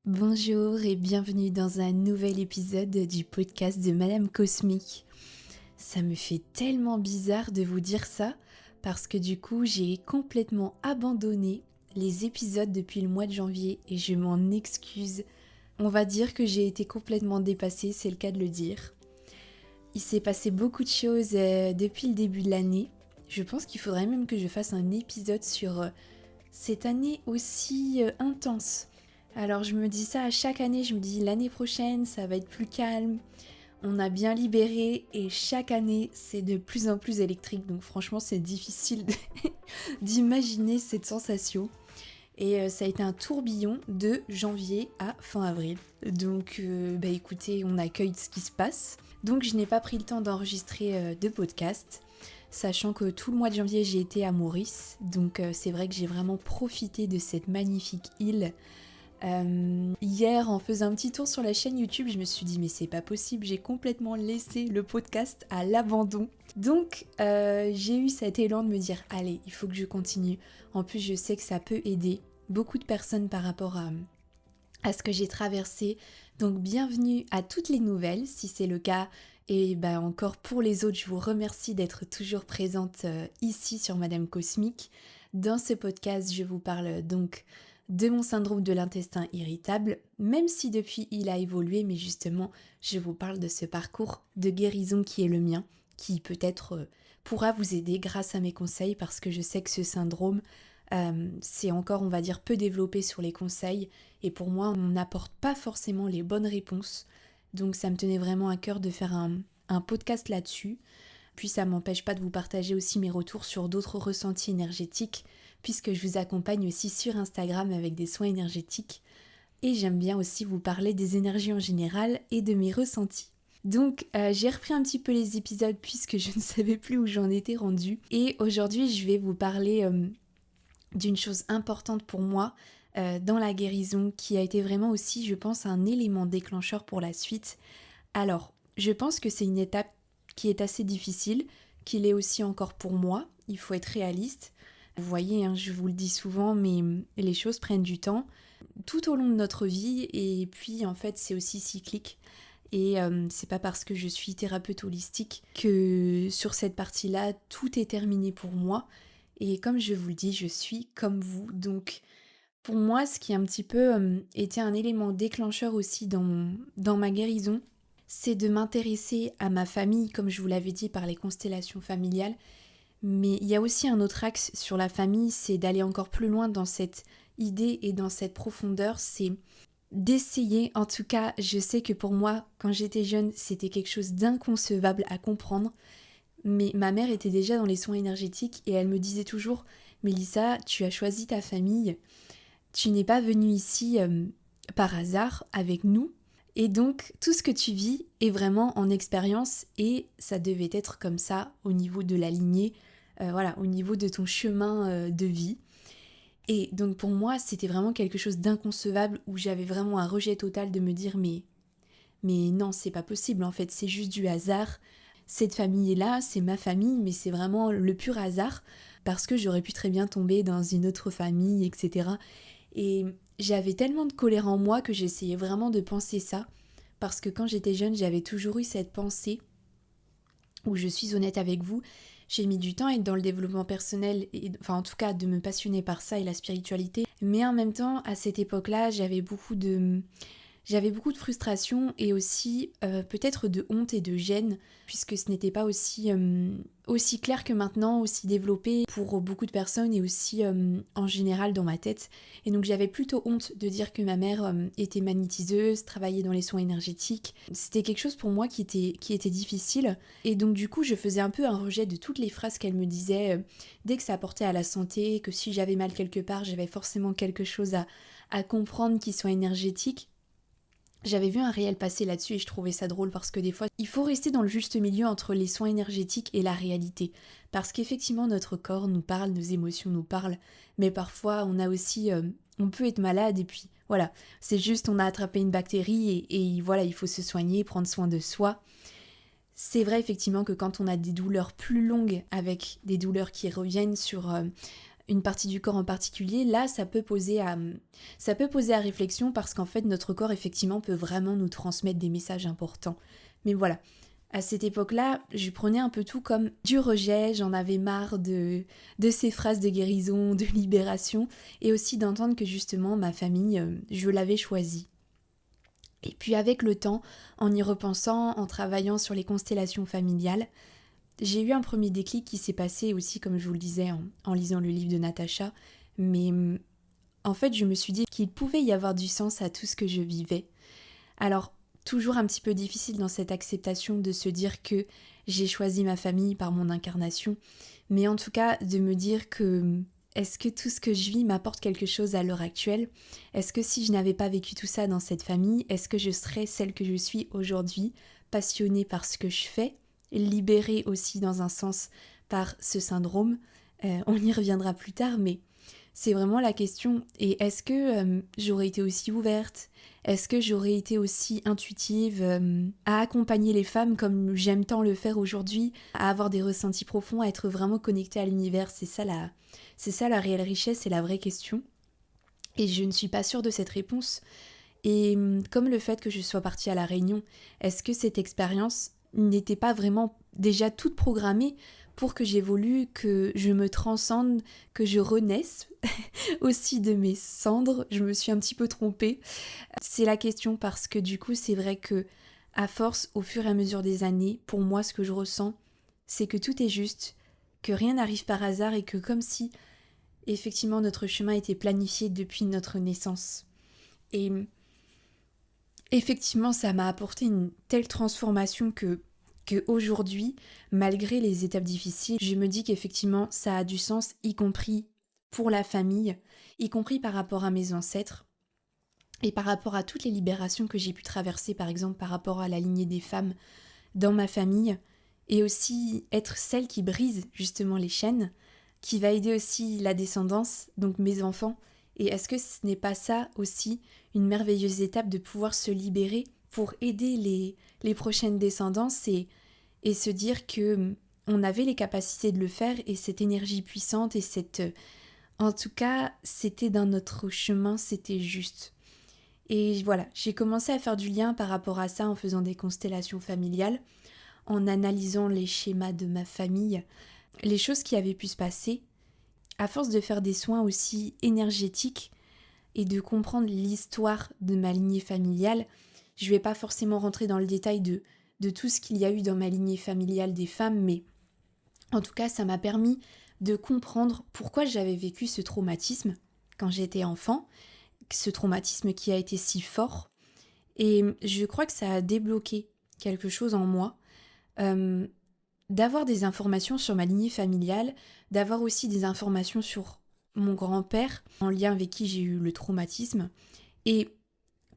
Bonjour et bienvenue dans un nouvel épisode du podcast de Madame Cosmique. Ça me fait tellement bizarre de vous dire ça parce que du coup j'ai complètement abandonné les épisodes depuis le mois de janvier et je m'en excuse. On va dire que j'ai été complètement dépassée, c'est le cas de le dire. Il s'est passé beaucoup de choses depuis le début de l'année. Je pense qu'il faudrait même que je fasse un épisode sur cette année aussi intense. Alors je me dis ça à chaque année, je me dis l'année prochaine ça va être plus calme, on a bien libéré et chaque année c'est de plus en plus électrique, donc franchement c'est difficile d'imaginer cette sensation. Et ça a été un tourbillon de janvier à fin avril. Donc écoutez, on accueille ce qui se passe. Donc je n'ai pas pris le temps d'enregistrer de podcast, sachant que tout le mois de janvier j'ai été à Maurice. Donc c'est vrai que j'ai vraiment profité de cette magnifique île. Hier, en faisant un petit tour sur la chaîne YouTube, je me suis dit mais c'est pas possible, j'ai complètement laissé le podcast à l'abandon. Donc j'ai eu cet élan de me dire allez, il faut que je continue. En plus, je sais que ça peut aider beaucoup de personnes par rapport à ce que j'ai traversé. Donc bienvenue à toutes les nouvelles, si c'est le cas. Et encore pour les autres, je vous remercie d'être toujours présente ici sur Madame Cosmique. Dans ce podcast, je vous parle donc de mon syndrome de l'intestin irritable, même si depuis il a évolué, mais justement, je vous parle de ce parcours de guérison qui est le mien, qui peut-être pourra vous aider grâce à mes conseils, parce que je sais que ce syndrome, c'est encore, on va dire, peu développé sur les conseils, et pour moi, on n'apporte pas forcément les bonnes réponses. Donc ça me tenait vraiment à cœur de faire un podcast là-dessus. Puis ça m'empêche pas de vous partager aussi mes retours sur d'autres ressentis énergétiques, puisque je vous accompagne aussi sur Instagram avec des soins énergétiques. Et j'aime bien aussi vous parler des énergies en général et de mes ressentis. Donc j'ai repris un petit peu les épisodes puisque je ne savais plus où j'en étais rendue. Et aujourd'hui je vais vous parler d'une chose importante pour moi dans la guérison, qui a été vraiment aussi, je pense, un élément déclencheur pour la suite. Alors, je pense que c'est une étape qui est assez difficile, qu'il est aussi encore pour moi, il faut être réaliste. Vous voyez, hein, je vous le dis souvent, mais les choses prennent du temps tout au long de notre vie, et puis en fait c'est aussi cyclique. Et c'est pas parce que je suis thérapeute holistique que sur cette partie-là, tout est terminé pour moi. Et comme je vous le dis, je suis comme vous. Donc pour moi, ce qui a un petit peu été un élément déclencheur aussi dans ma guérison, c'est de m'intéresser à ma famille, comme je vous l'avais dit, par les constellations familiales. Mais il y a aussi un autre axe sur la famille, c'est d'aller encore plus loin dans cette idée et dans cette profondeur, c'est d'essayer, en tout cas, je sais que pour moi, quand j'étais jeune, c'était quelque chose d'inconcevable à comprendre, mais ma mère était déjà dans les soins énergétiques et elle me disait toujours « Mélissa, tu as choisi ta famille, tu n'es pas venue ici par hasard avec nous, et donc tout ce que tu vis est vraiment en expérience et ça devait être comme ça au niveau de la lignée, voilà, au niveau de ton chemin de vie. » Et donc pour moi, c'était vraiment quelque chose d'inconcevable où j'avais vraiment un rejet total de me dire mais non, c'est pas possible en fait, c'est juste du hasard. Cette famille-là, c'est ma famille, mais c'est vraiment le pur hasard parce que j'aurais pu très bien tomber dans une autre famille, etc. Et j'avais tellement de colère en moi que j'essayais vraiment de penser ça, parce que quand j'étais jeune, j'avais toujours eu cette pensée où, je suis honnête avec vous, j'ai mis du temps à être dans le développement personnel, et, enfin en tout cas de me passionner par ça et la spiritualité, mais en même temps, à cette époque-là, j'avais beaucoup de frustration et aussi peut-être de honte et de gêne, puisque ce n'était pas aussi clair que maintenant, aussi développé pour beaucoup de personnes et aussi en général dans ma tête. Et donc j'avais plutôt honte de dire que ma mère était magnétiseuse, travaillait dans les soins énergétiques. C'était quelque chose pour moi qui était difficile. Et donc du coup, je faisais un peu un rejet de toutes les phrases qu'elle me disait dès que ça apportait à la santé, que si j'avais mal quelque part, j'avais forcément quelque chose à comprendre qui soit énergétique. J'avais vu un réel passer là-dessus et je trouvais ça drôle parce que des fois, il faut rester dans le juste milieu entre les soins énergétiques et la réalité. Parce qu'effectivement, notre corps nous parle, nos émotions nous parlent, mais parfois on a aussi, on peut être malade et puis voilà, c'est juste on a attrapé une bactérie et voilà, il faut se soigner, prendre soin de soi. C'est vrai effectivement que quand on a des douleurs plus longues avec des douleurs qui reviennent sur une partie du corps en particulier, là ça peut poser à réflexion parce qu'en fait notre corps effectivement peut vraiment nous transmettre des messages importants. Mais voilà, à cette époque-là, je prenais un peu tout comme du rejet, j'en avais marre de ces phrases de guérison, de libération, et aussi d'entendre que justement ma famille, je l'avais choisie. Et puis avec le temps, en y repensant, en travaillant sur les constellations familiales, j'ai eu un premier déclic qui s'est passé aussi, comme je vous le disais, en lisant le livre de Natacha, mais en fait je me suis dit qu'il pouvait y avoir du sens à tout ce que je vivais. Alors, toujours un petit peu difficile dans cette acceptation de se dire que j'ai choisi ma famille par mon incarnation, mais en tout cas de me dire que est-ce que tout ce que je vis m'apporte quelque chose à l'heure actuelle ? Est-ce que si je n'avais pas vécu tout ça dans cette famille, est-ce que je serais celle que je suis aujourd'hui, passionnée par ce que je fais, libérée aussi dans un sens par ce syndrome ? On y reviendra plus tard, mais c'est vraiment la question. Et est-ce que j'aurais été aussi ouverte ? Est-ce que j'aurais été aussi intuitive à accompagner les femmes comme j'aime tant le faire aujourd'hui, à avoir des ressentis profonds, à être vraiment connectée à l'univers ? C'est ça la réelle richesse et la vraie question. Et je ne suis pas sûre de cette réponse. Et comme le fait que je sois partie à La Réunion, est-ce que cette expérience n'était pas vraiment déjà toute programmée pour que j'évolue, que je me transcende, que je renaisse aussi de mes cendres? Je me suis un petit peu trompée. C'est la question parce que du coup, c'est vrai que à force, au fur et à mesure des années, pour moi, ce que je ressens, c'est que tout est juste, que rien n'arrive par hasard et que comme si, effectivement, notre chemin était planifié depuis notre naissance. Et effectivement, ça m'a apporté une telle transformation que aujourd'hui, malgré les étapes difficiles, je me dis qu'effectivement, ça a du sens, y compris pour la famille, y compris par rapport à mes ancêtres, et par rapport à toutes les libérations que j'ai pu traverser, par exemple par rapport à la lignée des femmes dans ma famille, et aussi être celle qui brise justement les chaînes, qui va aider aussi la descendance, donc mes enfants. Et est-ce que ce n'est pas ça aussi une merveilleuse étape de pouvoir se libérer pour aider les prochaines descendances et se dire que on avait les capacités de le faire et cette énergie puissante et en tout cas, c'était dans notre chemin, c'était juste. Et voilà, j'ai commencé à faire du lien par rapport à ça en faisant des constellations familiales, en analysant les schémas de ma famille, les choses qui avaient pu se passer, à force de faire des soins aussi énergétiques et de comprendre l'histoire de ma lignée familiale. Je ne vais pas forcément rentrer dans le détail de tout ce qu'il y a eu dans ma lignée familiale des femmes, mais en tout cas, ça m'a permis de comprendre pourquoi j'avais vécu ce traumatisme quand j'étais enfant, ce traumatisme qui a été si fort. Et je crois que ça a débloqué quelque chose en moi, d'avoir des informations sur ma lignée familiale, d'avoir aussi des informations sur mon grand-père, en lien avec qui j'ai eu le traumatisme, et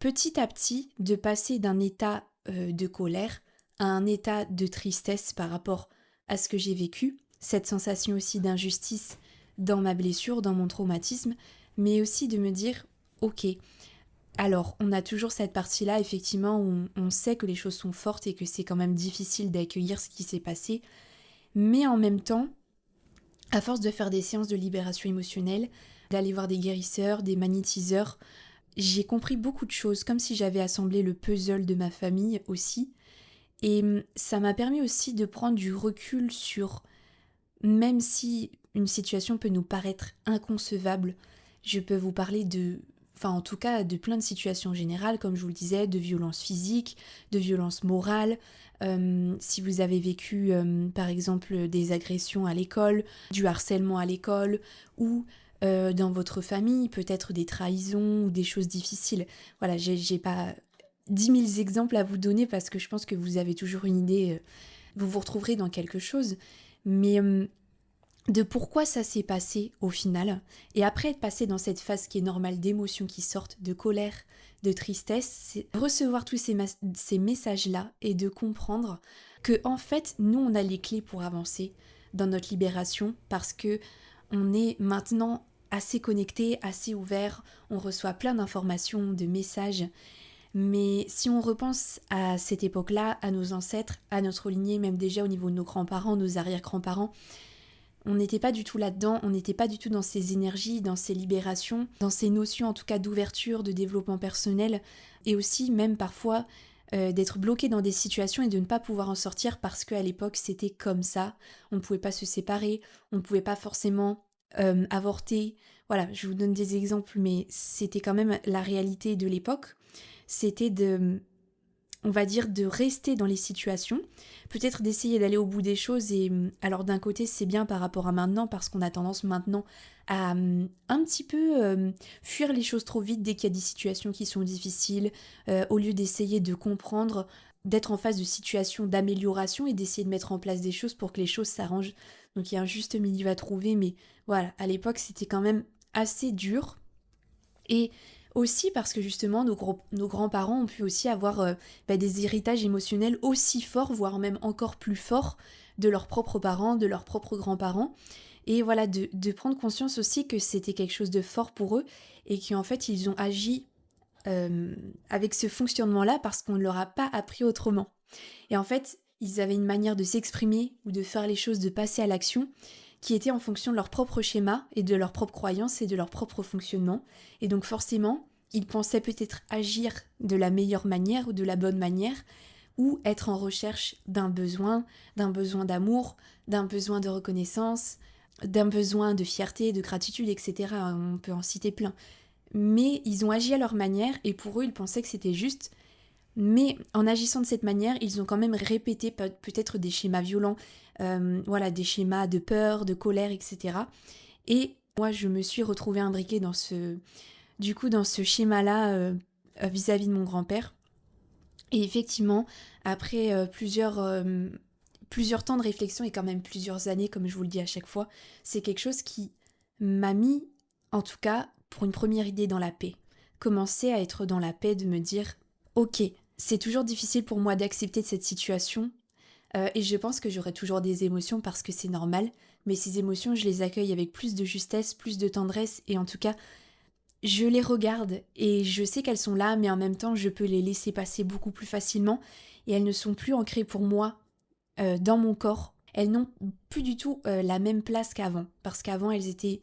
petit à petit de passer d'un état de colère à un état de tristesse par rapport à ce que j'ai vécu, cette sensation aussi d'injustice dans ma blessure, dans mon traumatisme, mais aussi de me dire, ok, alors on a toujours cette partie-là effectivement où on sait que les choses sont fortes et que c'est quand même difficile d'accueillir ce qui s'est passé, mais en même temps, à force de faire des séances de libération émotionnelle, d'aller voir des guérisseurs, des magnétiseurs, j'ai compris beaucoup de choses, comme si j'avais assemblé le puzzle de ma famille aussi. Et ça m'a permis aussi de prendre du recul sur, même si une situation peut nous paraître inconcevable, je peux vous parler en tout cas de plein de situations générales, comme je vous le disais, de violences physiques, de violences morales, si vous avez vécu par exemple des agressions à l'école, du harcèlement à l'école, ou dans votre famille, peut-être des trahisons ou des choses difficiles. Voilà, j'ai pas 10 000 exemples à vous donner parce que je pense que vous avez toujours une idée, vous vous retrouverez dans quelque chose, mais de pourquoi ça s'est passé au final, et après être passé dans cette phase qui est normale d'émotions qui sortent, de colère, de tristesse, c'est recevoir tous ces messages-là et de comprendre que en fait, nous on a les clés pour avancer dans notre libération parce que on est maintenant assez connecté, assez ouvert, on reçoit plein d'informations, de messages. Mais si on repense à cette époque-là, à nos ancêtres, à notre lignée, même déjà au niveau de nos grands-parents, nos arrière-grands-parents, On n'était pas du tout là-dedans, on n'était pas du tout dans ces énergies, dans ces libérations, dans ces notions en tout cas d'ouverture, de développement personnel, et aussi même parfois d'être bloqué dans des situations et de ne pas pouvoir en sortir parce qu'à l'époque c'était comme ça, on ne pouvait pas se séparer, on ne pouvait pas forcément avorter. Voilà, je vous donne des exemples, mais c'était quand même la réalité de l'époque. C'était on va dire, de rester dans les situations, peut-être d'essayer d'aller au bout des choses. Et alors d'un côté, c'est bien par rapport à maintenant, parce qu'on a tendance maintenant à un petit peu fuir les choses trop vite dès qu'il y a des situations qui sont difficiles, au lieu d'essayer de comprendre, d'être en phase de situations d'amélioration et d'essayer de mettre en place des choses pour que les choses s'arrangent. Donc il y a un juste milieu à trouver, mais voilà, à l'époque, c'était quand même assez dur. Et aussi parce que justement, nos grands-parents ont pu aussi avoir des héritages émotionnels aussi forts, voire même encore plus forts, de leurs propres parents, de leurs propres grands-parents. Et voilà, de prendre conscience aussi que c'était quelque chose de fort pour eux et qu'en fait, ils ont agi avec ce fonctionnement-là parce qu'on ne leur a pas appris autrement. Et en fait, ils avaient une manière de s'exprimer ou de faire les choses, de passer à l'action, qui était en fonction de leur propre schéma et de leurs propres croyances et de leur propre fonctionnement. Et donc forcément, ils pensaient peut-être agir de la meilleure manière ou de la bonne manière, ou être en recherche d'un besoin d'amour, d'un besoin de reconnaissance, d'un besoin de fierté, de gratitude, etc. On peut en citer plein. Mais ils ont agi à leur manière et pour eux, ils pensaient que c'était juste. Mais en agissant de cette manière, ils ont quand même répété peut-être des schémas violents, voilà, des schémas de peur, de colère, etc. Et moi, je me suis retrouvée imbriquée dans ce schéma-là vis-à-vis de mon grand-père. Et effectivement, après plusieurs temps de réflexion et quand même plusieurs années, comme je vous le dis à chaque fois, c'est quelque chose qui m'a mis, en tout cas, pour une première idée, dans la paix. Commencer à être dans la paix, de me dire, ok, c'est toujours difficile pour moi d'accepter cette situation, et je pense que j'aurai toujours des émotions parce que c'est normal, mais ces émotions, je les accueille avec plus de justesse, plus de tendresse, et en tout cas, je les regarde et je sais qu'elles sont là, mais en même temps, je peux les laisser passer beaucoup plus facilement, et elles ne sont plus ancrées pour moi dans mon corps. Elles n'ont plus du tout la même place qu'avant, parce qu'avant, elles étaient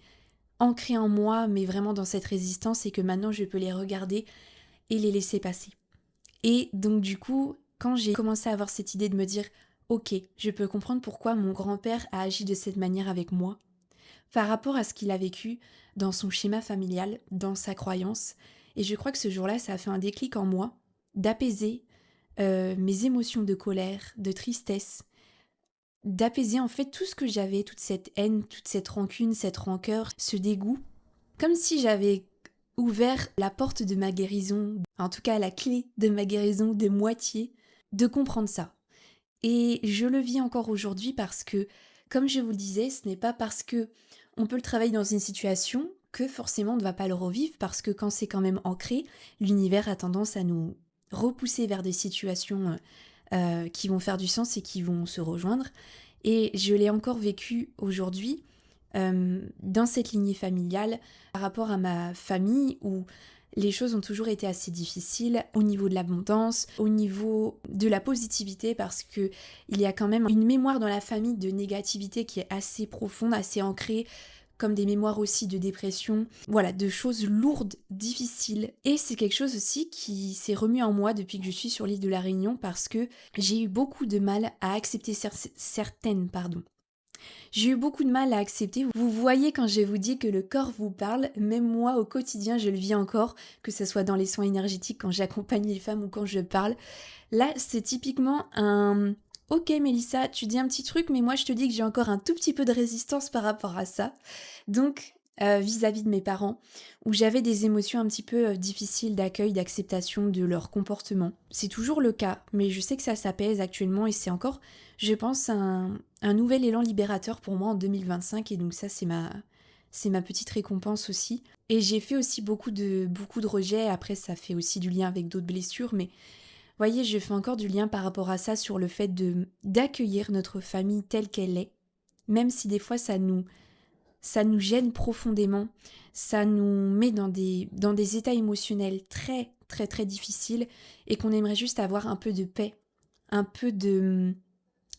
ancrées en moi, mais vraiment dans cette résistance, et que maintenant, je peux les regarder et les laisser passer. Et donc du coup, quand j'ai commencé à avoir cette idée de me dire ok, je peux comprendre pourquoi mon grand-père a agi de cette manière avec moi, par rapport à ce qu'il a vécu dans son schéma familial, dans sa croyance, et je crois que ce jour-là, ça a fait un déclic en moi, d'apaiser mes émotions de colère, de tristesse, d'apaiser en fait tout ce que j'avais, toute cette haine, toute cette rancune, cette rancœur, ce dégoût, comme si j'avais ouvert la porte de ma guérison, en tout cas la clé de ma guérison de moitié, de comprendre ça. Et je le vis encore aujourd'hui parce que, comme je vous le disais, ce n'est pas parce que on peut le travailler dans une situation que forcément on ne va pas le revivre, parce que quand c'est quand même ancré, l'univers a tendance à nous repousser vers des situations qui vont faire du sens et qui vont se rejoindre. Et je l'ai encore vécu aujourd'hui dans cette lignée familiale par rapport à ma famille où les choses ont toujours été assez difficiles au niveau de l'abondance, au niveau de la positivité, parce que il y a quand même une mémoire dans la famille de négativité qui est assez profonde, assez ancrée, comme des mémoires aussi de dépression, voilà, de choses lourdes, difficiles. Et c'est quelque chose aussi qui s'est remis en moi depuis que je suis sur l'île de la Réunion, parce que j'ai eu beaucoup de mal à accepter j'ai eu beaucoup de mal à accepter. Vous voyez quand je vous dis que le corps vous parle, même moi au quotidien je le vis encore, que ce soit dans les soins énergétiques, quand j'accompagne les femmes ou quand je parle. Là c'est typiquement un... Ok Mélissa, tu dis un petit truc, mais moi je te dis que j'ai encore un tout petit peu de résistance par rapport à ça. Donc vis-à-vis de mes parents, où j'avais des émotions un petit peu difficiles d'accueil, d'acceptation de leur comportement. C'est toujours le cas, mais je sais que ça s'apaise actuellement et c'est encore, je pense, un nouvel élan libérateur pour moi en 2025, et donc ça c'est ma petite récompense aussi. Et j'ai fait aussi beaucoup de rejets, après ça fait aussi du lien avec d'autres blessures, mais voyez, je fais encore du lien par rapport à ça, sur le fait d'accueillir notre famille telle qu'elle est, même si des fois ça nous gêne profondément, ça nous met dans des états émotionnels très très très difficiles, et qu'on aimerait juste avoir un peu de paix, un peu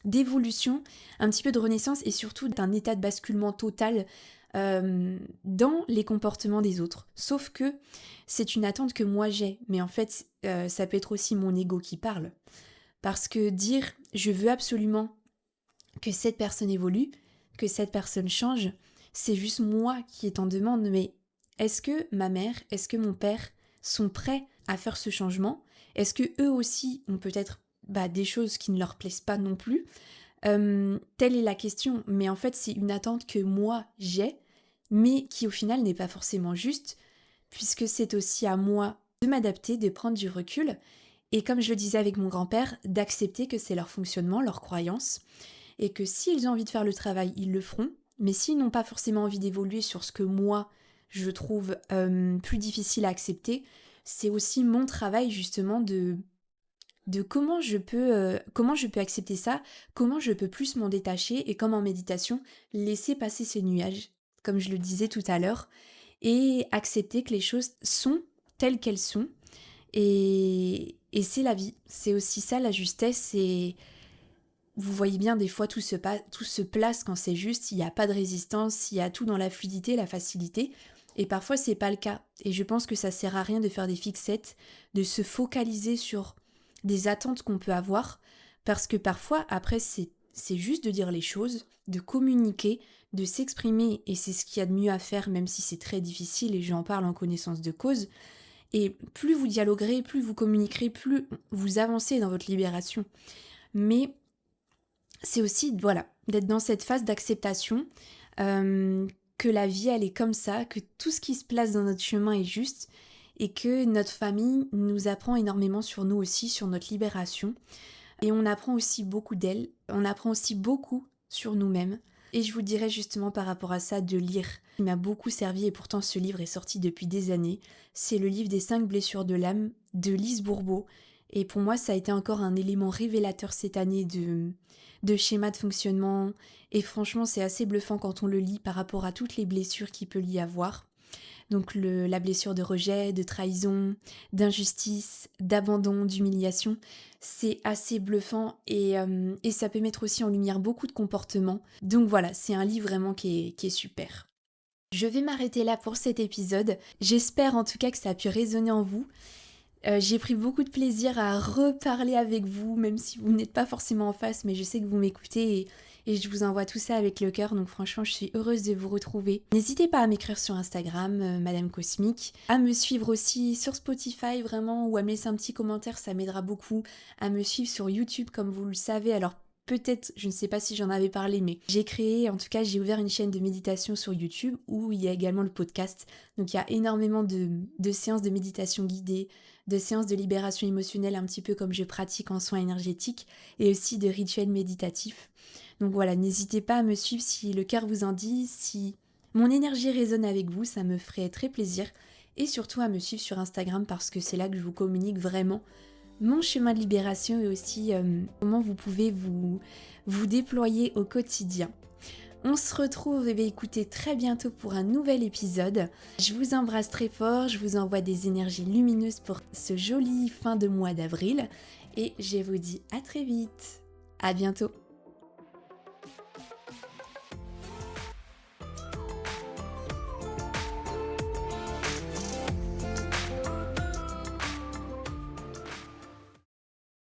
d'évolution, un petit peu de renaissance et surtout d'un état de basculement total dans les comportements des autres. Sauf que c'est une attente que moi j'ai, mais en fait ça peut être aussi mon ego qui parle. Parce que dire je veux absolument que cette personne évolue, que cette personne change, c'est juste moi qui est en demande, mais est-ce que ma mère, est-ce que mon père sont prêts à faire ce changement? Est-ce que eux aussi ont peut-être des choses qui ne leur plaisent pas non plus? Telle est la question, mais en fait c'est une attente que moi j'ai, mais qui au final n'est pas forcément juste, puisque c'est aussi à moi de m'adapter, de prendre du recul, et comme je le disais avec mon grand-père, d'accepter que c'est leur fonctionnement, leur croyance, et que s'ils ont envie de faire le travail, ils le feront, mais s'ils n'ont pas forcément envie d'évoluer sur ce que moi je trouve plus difficile à accepter, c'est aussi mon travail justement de comment je peux accepter ça, comment je peux plus m'en détacher et comme en méditation, laisser passer ces nuages, comme je le disais tout à l'heure, et accepter que les choses sont telles qu'elles sont. Et c'est la vie, c'est aussi ça la justesse. Et vous voyez bien, des fois tout se place quand c'est juste, il n'y a pas de résistance, il y a tout dans la fluidité, la facilité. Et parfois c'est pas le cas. Et je pense que ça sert à rien de faire des fixettes, de se focaliser sur des attentes qu'on peut avoir, parce que parfois après c'est juste de dire les choses, de communiquer, de s'exprimer, et c'est ce qu'il y a de mieux à faire, même si c'est très difficile, et j'en parle en connaissance de cause. Et plus vous dialoguerez, plus vous communiquerez, plus vous avancez dans votre libération. Mais c'est aussi, voilà, d'être dans cette phase d'acceptation, que la vie, elle est comme ça, que tout ce qui se place dans notre chemin est juste, et que notre famille nous apprend énormément sur nous aussi, sur notre libération. Et on apprend aussi beaucoup d'elle, on apprend aussi beaucoup sur nous-mêmes. Et je vous dirais justement par rapport à ça de lire. Il m'a beaucoup servi, et pourtant ce livre est sorti depuis des années. C'est le livre des 5 blessures de l'âme de Lise Bourbeau. Et pour moi, ça a été encore un élément révélateur cette année de schéma de fonctionnement. Et franchement, c'est assez bluffant quand on le lit par rapport à toutes les blessures qu'il peut y avoir. Donc la blessure de rejet, de trahison, d'injustice, d'abandon, d'humiliation, c'est assez bluffant et ça peut mettre aussi en lumière beaucoup de comportements. Donc voilà, c'est un livre vraiment qui est super. Je vais m'arrêter là pour cet épisode. J'espère en tout cas que ça a pu résonner en vous. J'ai pris beaucoup de plaisir à reparler avec vous, même si vous n'êtes pas forcément en face, mais je sais que vous m'écoutez et je vous envoie tout ça avec le cœur, donc franchement je suis heureuse de vous retrouver. N'hésitez pas à m'écrire sur Instagram, Madame Cosmique, à me suivre aussi sur Spotify vraiment, ou à me laisser un petit commentaire, ça m'aidera beaucoup, à me suivre sur YouTube comme vous le savez. Alors peut-être, je ne sais pas si j'en avais parlé, mais j'ai ouvert une chaîne de méditation sur YouTube où il y a également le podcast. Donc il y a énormément de séances de méditation guidée, de séances de libération émotionnelle, un petit peu comme je pratique en soins énergétiques, et aussi de rituels méditatifs. Donc voilà, n'hésitez pas à me suivre si le cœur vous en dit, si mon énergie résonne avec vous, ça me ferait très plaisir. Et surtout à me suivre sur Instagram parce que c'est là que je vous communique vraiment mon chemin de libération et aussi comment vous pouvez vous déployer au quotidien. On se retrouve, écoutez, très bientôt pour un nouvel épisode. Je vous embrasse très fort, je vous envoie des énergies lumineuses pour ce joli fin de mois d'avril et je vous dis à très vite. À bientôt.